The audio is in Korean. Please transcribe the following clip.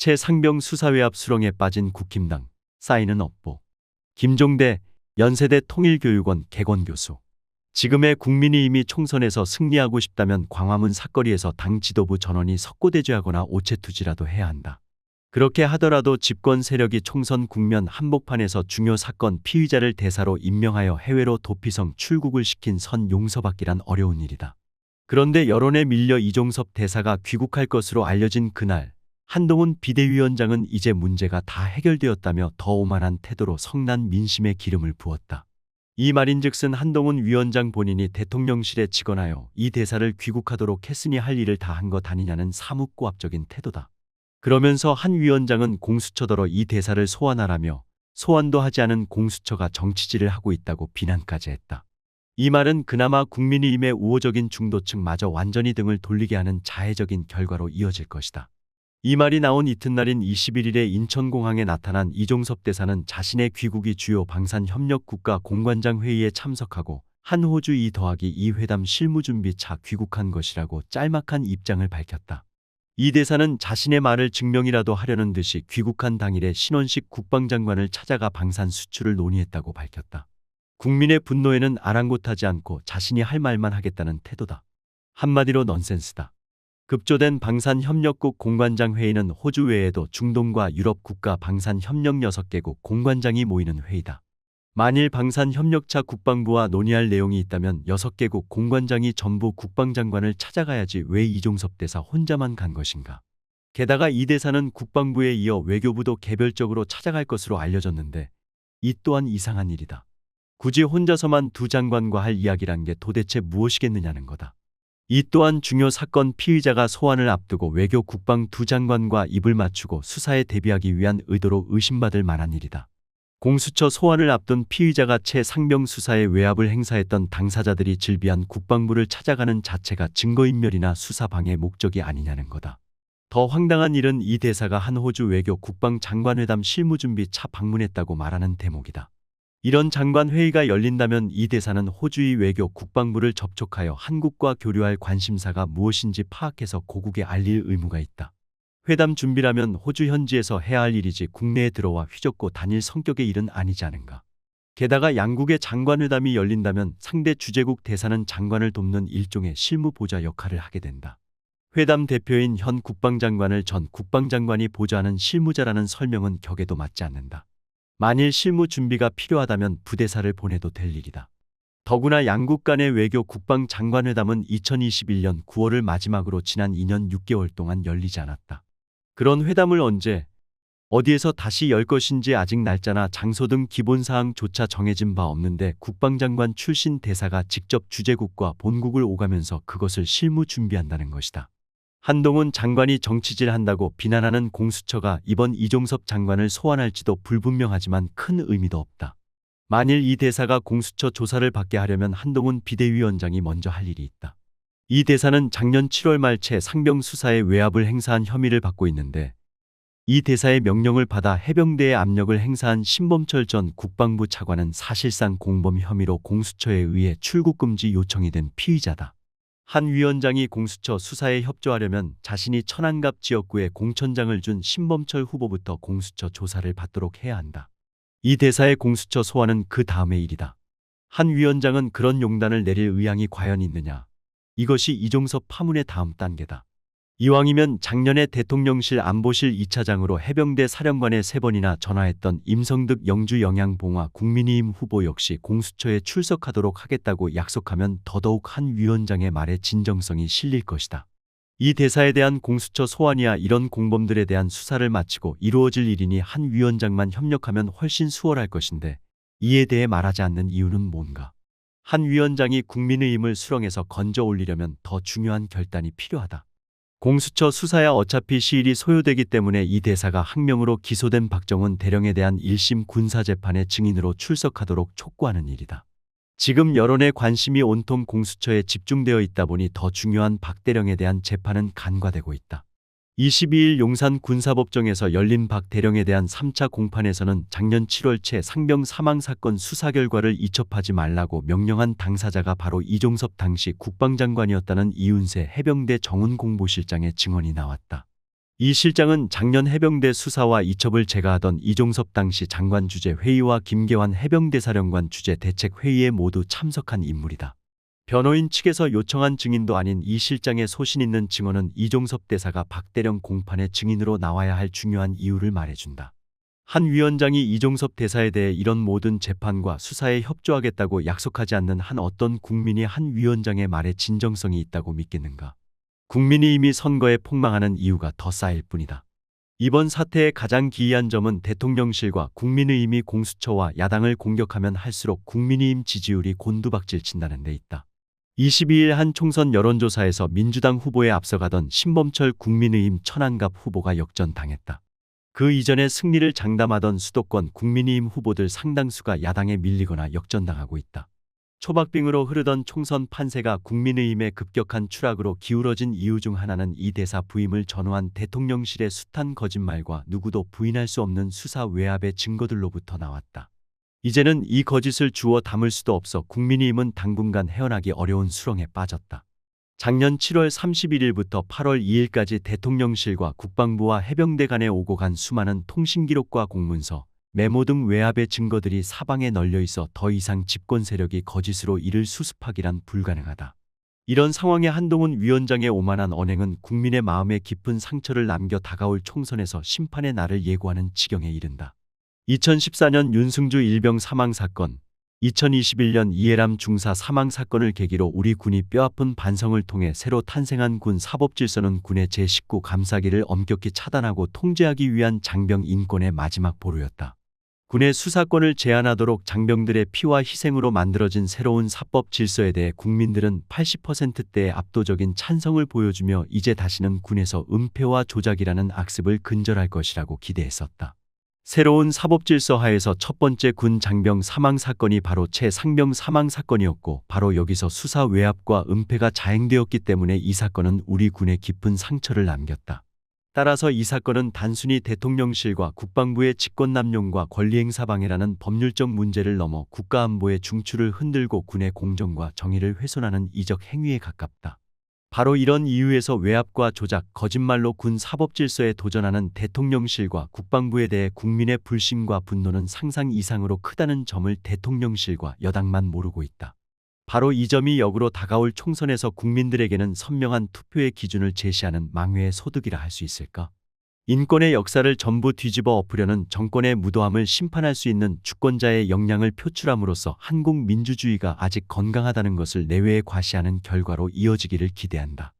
최상병 수사외압 수렁에 빠진 국힘당, 쌓이는 업보. 김종대 연세대 통일교육원 객원교수. 지금의 국민이 이미 총선에서 승리하고 싶다면 광화문 사거리에서 당 지도부 전원이 석고대죄하거나 오체투지라도 해야 한다. 그렇게 하더라도 집권 세력이 총선 국면 한복판에서 중요 사건 피의자를 대사로 임명하여 해외로 도피성 출국을 시킨 선 용서받기란 어려운 일이다. 그런데 여론에 밀려 이종섭 대사가 귀국할 것으로 알려진 그날, 한동훈 비대위원장은 이제 문제가 다 해결되었다며 더 오만한 태도로 성난 민심에 기름을 부었다. 이 말인즉슨 한동훈 위원장 본인이 대통령실에 직언하여 이 대사를 귀국하도록 했으니 할 일을 다 한 것 아니냐는 사뭇고압적인 태도다. 그러면서 한 위원장은 공수처더러 이 대사를 소환하라며 소환도 하지 않은 공수처가 정치질을 하고 있다고 비난까지 했다. 이 말은 그나마 국민의힘의 우호적인 중도층마저 완전히 등을 돌리게 하는 자해적인 결과로 이어질 것이다. 이 말이 나온 이튿날인 21일에 인천공항에 나타난 이종섭 대사는 자신의 귀국이 주요 방산협력국가 공관장 회의에 참석하고 한 호주 2+2 회담 실무준비차 귀국한 것이라고 짤막한 입장을 밝혔다. 이 대사는 자신의 말을 증명이라도 하려는 듯이 귀국한 당일에 신원식 국방장관을 찾아가 방산 수출을 논의했다고 밝혔다. 국민의 분노에는 아랑곳하지 않고 자신이 할 말만 하겠다는 태도다. 한마디로 넌센스다. 급조된 방산협력국 공관장 회의는 호주 외에도 중동과 유럽 국가 방산협력 6개국 공관장이 모이는 회의다. 만일 방산협력차 국방부와 논의할 내용이 있다면 6개국 공관장이 전부 국방장관을 찾아가야지 왜 이종섭 대사 혼자만 간 것인가. 게다가 이 대사는 국방부에 이어 외교부도 개별적으로 찾아갈 것으로 알려졌는데 이 또한 이상한 일이다. 굳이 혼자서만 두 장관과 할 이야기란 게 도대체 무엇이겠느냐는 거다. 이 또한 중요 사건 피의자가 소환을 앞두고 외교 국방 두 장관과 입을 맞추고 수사에 대비하기 위한 의도로 의심받을 만한 일이다. 공수처 소환을 앞둔 피의자가 최상병 수사에 외압을 행사했던 당사자들이 질비한 국방부를 찾아가는 자체가 증거인멸이나 수사방해 목적이 아니냐는 거다. 더 황당한 일은 이 대사가 한 호주 외교 국방장관회담 실무준비 차 방문했다고 말하는 대목이다. 이런 장관회의가 열린다면 이 대사는 호주의 외교 국방부를 접촉하여 한국과 교류할 관심사가 무엇인지 파악해서 고국에 알릴 의무가 있다. 회담 준비라면 호주 현지에서 해야 할 일이지 국내에 들어와 휘젓고 다닐 성격의 일은 아니지 않은가. 게다가 양국의 장관회담이 열린다면 상대 주재국 대사는 장관을 돕는 일종의 실무보좌 역할을 하게 된다. 회담 대표인 현 국방장관을 전 국방장관이 보좌하는 실무자라는 설명은 격에도 맞지 않는다. 만일 실무 준비가 필요하다면 부대사를 보내도 될 일이다. 더구나 양국 간의 외교 국방 장관회담은 2021년 9월을 마지막으로 지난 2년 6개월 동안 열리지 않았다. 그런 회담을 언제, 어디에서 다시 열 것인지 아직 날짜나 장소 등 기본사항조차 정해진 바 없는데 국방장관 출신 대사가 직접 주재국과 본국을 오가면서 그것을 실무 준비한다는 것이다. 한동훈 장관이 정치질한다고 비난하는 공수처가 이번 이종섭 장관을 소환할지도 불분명하지만 큰 의미도 없다. 만일 이 대사가 공수처 조사를 받게 하려면 한동훈 비대위원장이 먼저 할 일이 있다. 이 대사는 작년 7월 말 최상병 수사에 외압을 행사한 혐의를 받고 있는데 이 대사의 명령을 받아 해병대에 압력을 행사한 신범철 전 국방부 차관은 사실상 공범 혐의로 공수처에 의해 출국금지 요청이 된 피의자다. 한 위원장이 공수처 수사에 협조하려면 자신이 천안갑 지역구에 공천장을 준 신범철 후보부터 공수처 조사를 받도록 해야 한다. 이 대사의 공수처 소환은 그 다음의 일이다. 한 위원장은 그런 용단을 내릴 의향이 과연 있느냐. 이것이 이종섭 파문의 다음 단계다. 이왕이면 작년에 대통령실 안보실 2차장으로 해병대 사령관에 3번이나 전화했던 임성득 영주영양봉화 국민의힘 후보 역시 공수처에 출석하도록 하겠다고 약속하면 더더욱 한 위원장의 말에 진정성이 실릴 것이다. 이 대사에 대한 공수처 소환이야 이런 공범들에 대한 수사를 마치고 이루어질 일이니 한 위원장만 협력하면 훨씬 수월할 것인데 이에 대해 말하지 않는 이유는 뭔가. 한 위원장이 국민의힘을 수렁에서 건져 올리려면 더 중요한 결단이 필요하다. 공수처 수사야 어차피 시일이 소요되기 때문에 이 대사가 항명으로 기소된 박정훈 대령에 대한 1심 군사재판의 증인으로 출석하도록 촉구하는 일이다. 지금 여론의 관심이 온통 공수처에 집중되어 있다 보니 더 중요한 박 대령에 대한 재판은 간과되고 있다. 22일 용산 군사법정에서 열린 박 대령에 대한 3차 공판에서는 작년 7월 최상병 사망사건 수사 결과를 이첩하지 말라고 명령한 당사자가 바로 이종섭 당시 국방장관이었다는 이윤세 해병대 정훈공보실장의 증언이 나왔다. 이 실장은 작년 해병대 수사와 이첩을 제거하던 이종섭 당시 장관 주재 회의와 김계환 해병대 사령관 주재 대책 회의에 모두 참석한 인물이다. 변호인 측에서 요청한 증인도 아닌 이 실장의 소신 있는 증언은 이종섭 대사가 박대령 공판의 증인으로 나와야 할 중요한 이유를 말해준다. 한 위원장이 이종섭 대사에 대해 이런 모든 재판과 수사에 협조하겠다고 약속하지 않는 한 어떤 국민이 한 위원장의 말에 진정성이 있다고 믿겠는가? 국민이 이미 선거에 폭망하는 이유가 더 쌓일 뿐이다. 이번 사태의 가장 기이한 점은 대통령실과 국민의힘이 공수처와 야당을 공격하면 할수록 국민의힘 지지율이 곤두박질 친다는 데 있다. 22일 한 총선 여론조사에서 민주당 후보에 앞서가던 신범철 국민의힘 천안갑 후보가 역전당했다. 그 이전에 승리를 장담하던 수도권 국민의힘 후보들 상당수가 야당에 밀리거나 역전당하고 있다. 초박빙으로 흐르던 총선 판세가 국민의힘의 급격한 추락으로 기울어진 이유 중 하나는 이 대사 부임을 전후한 대통령실의 숱한 거짓말과 누구도 부인할 수 없는 수사 외압의 증거들로부터 나왔다. 이제는 이 거짓을 주워 담을 수도 없어 국민의힘은 당분간 헤어나기 어려운 수렁에 빠졌다. 작년 7월 31일부터 8월 2일까지 대통령실과 국방부와 해병대 간에 오고 간 수많은 통신기록과 공문서, 메모 등 외압의 증거들이 사방에 널려 있어 더 이상 집권 세력이 거짓으로 이를 수습하기란 불가능하다. 이런 상황에 한동훈 위원장의 오만한 언행은 국민의 마음에 깊은 상처를 남겨 다가올 총선에서 심판의 날을 예고하는 지경에 이른다. 2014년 윤승주 일병 사망 사건, 2021년 이해람 중사 사망 사건을 계기로 우리 군이 뼈아픈 반성을 통해 새로 탄생한 군 사법질서는 군의 제19 감사기를 엄격히 차단하고 통제하기 위한 장병 인권의 마지막 보루였다. 군의 수사권을 제한하도록 장병들의 피와 희생으로 만들어진 새로운 사법 질서에 대해 국민들은 80%대의 압도적인 찬성을 보여주며 이제 다시는 군에서 은폐와 조작이라는 악습을 근절할 것이라고 기대했었다. 새로운 사법질서 하에서 첫 번째 군 장병 사망 사건이 바로 최상병 사망 사건이었고 바로 여기서 수사 외압과 은폐가 자행되었기 때문에 이 사건은 우리 군에 깊은 상처를 남겼다. 따라서 이 사건은 단순히 대통령실과 국방부의 직권남용과 권리행사 방해라는 법률적 문제를 넘어 국가안보의 중추를 흔들고 군의 공정과 정의를 훼손하는 이적 행위에 가깝다. 바로 이런 이유에서 외압과 조작, 거짓말로 군 사법질서에 도전하는 대통령실과 국방부에 대해 국민의 불신과 분노는 상상 이상으로 크다는 점을 대통령실과 여당만 모르고 있다. 바로 이 점이 역으로 다가올 총선에서 국민들에게는 선명한 투표의 기준을 제시하는 망회의 소득이라 할 수 있을까? 인권의 역사를 전부 뒤집어 엎으려는 정권의 무도함을 심판할 수 있는 주권자의 역량을 표출함으로써 한국 민주주의가 아직 건강하다는 것을 내외에 과시하는 결과로 이어지기를 기대한다.